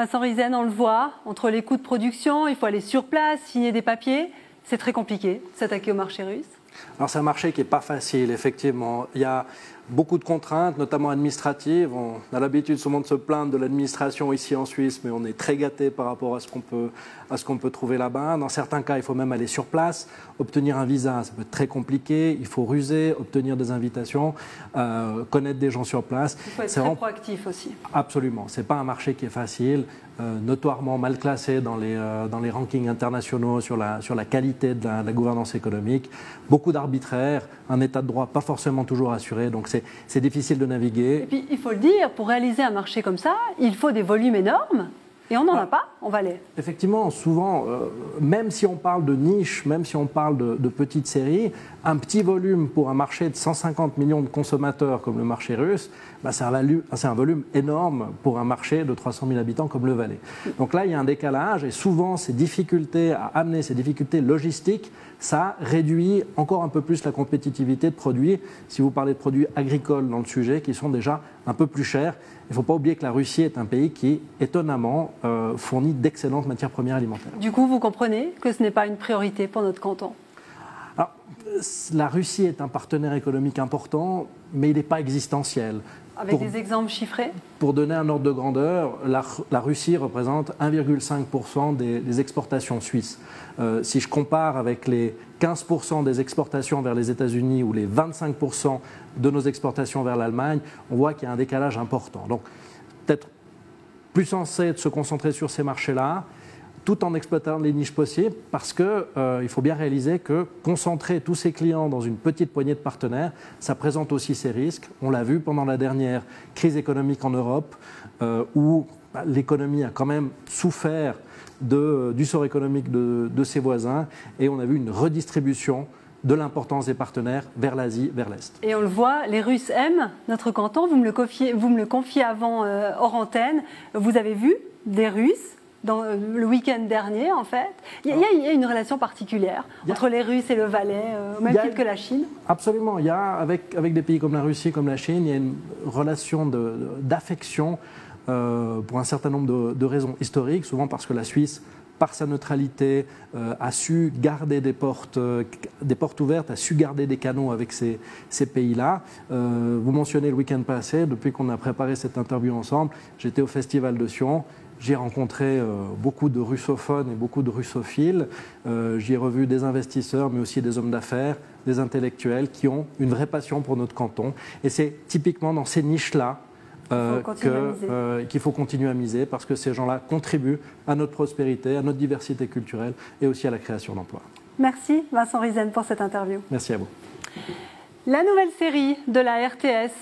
Vincent Riesen, on le voit, entre les coûts de production, il faut aller sur place, signer des papiers. C'est très compliqué, s'attaquer au marché russe. Alors c'est un marché qui n'est pas facile, effectivement. Il y a beaucoup de contraintes, notamment administratives. On a l'habitude souvent de se plaindre de l'administration ici en Suisse, mais on est très gâté par rapport à ce qu'on peut trouver là-bas. Dans certains cas, il faut même aller sur place. Obtenir un visa, ça peut être très compliqué. Il faut ruser, obtenir des invitations, connaître des gens sur place. Il faut être très proactif aussi. Absolument. Ce n'est pas un marché qui est facile, notoirement mal classé dans les rankings internationaux sur la qualité de la gouvernance économique. Beaucoup d'arbitraires, un état de droit pas forcément toujours assuré. Donc c'est difficile de naviguer. Et puis, il faut le dire, pour réaliser un marché comme ça, il faut des volumes énormes. Et on n'en a pas, on va les... Effectivement, souvent, même si on parle de niche, même si on parle de petites séries, un petit volume pour un marché de 150 millions de consommateurs comme le marché russe, bah, c'est un volume énorme pour un marché de 300 000 habitants comme le Valais. Donc là, il y a un décalage et souvent, ces difficultés à amener, ces difficultés logistiques, ça réduit encore un peu plus la compétitivité de produits, si vous parlez de produits agricoles dans le sujet, qui sont déjà un peu plus chers. Il ne faut pas oublier que la Russie est un pays qui, étonnamment, fournit d'excellentes matières premières alimentaires. Du coup, vous comprenez que ce n'est pas une priorité pour notre canton? Alors, la Russie est un partenaire économique important, mais il n'est pas existentiel. Avec des exemples chiffrés? Pour donner un ordre de grandeur, la Russie représente 1,5% des exportations suisses. Si je compare avec les 15% des exportations vers les États-Unis ou les 25% de nos exportations vers l'Allemagne, on voit qu'il y a un décalage important. Donc, peut-être plus sensé de se concentrer sur ces marchés-là, tout en exploitant les niches possibles, parce qu'il faut bien réaliser que concentrer tous ses clients dans une petite poignée de partenaires, ça présente aussi ses risques. On l'a vu pendant la dernière crise économique en Europe, où l'économie a quand même souffert du sort économique de ses voisins, et on a vu une redistribution de l'importance des partenaires vers l'Asie, vers l'Est. Et on le voit, les Russes aiment notre canton. Vous me le confiez avant hors antenne. Vous avez vu des Russes dans le week-end dernier, en fait. Il y a une relation particulière entre les Russes et le Valais, au même titre que la Chine. Absolument. Il y a, avec des pays comme la Russie, comme la Chine, il y a une relation d'affection pour un certain nombre de raisons historiques, souvent parce que la Suisse, par sa neutralité, a su garder des portes ouvertes, a su garder des canaux avec ces pays-là. Vous mentionnez le week-end passé, depuis qu'on a préparé cette interview ensemble, j'étais au Festival de Sion. J'ai rencontré beaucoup de russophones et beaucoup de russophiles. J'y ai revu des investisseurs, mais aussi des hommes d'affaires, des intellectuels qui ont une vraie passion pour notre canton. Et c'est typiquement dans ces niches-là qu'il faut continuer à miser, parce que ces gens-là contribuent à notre prospérité, à notre diversité culturelle et aussi à la création d'emplois. Merci Vincent Riesen pour cette interview. Merci à vous. La nouvelle série de la RTS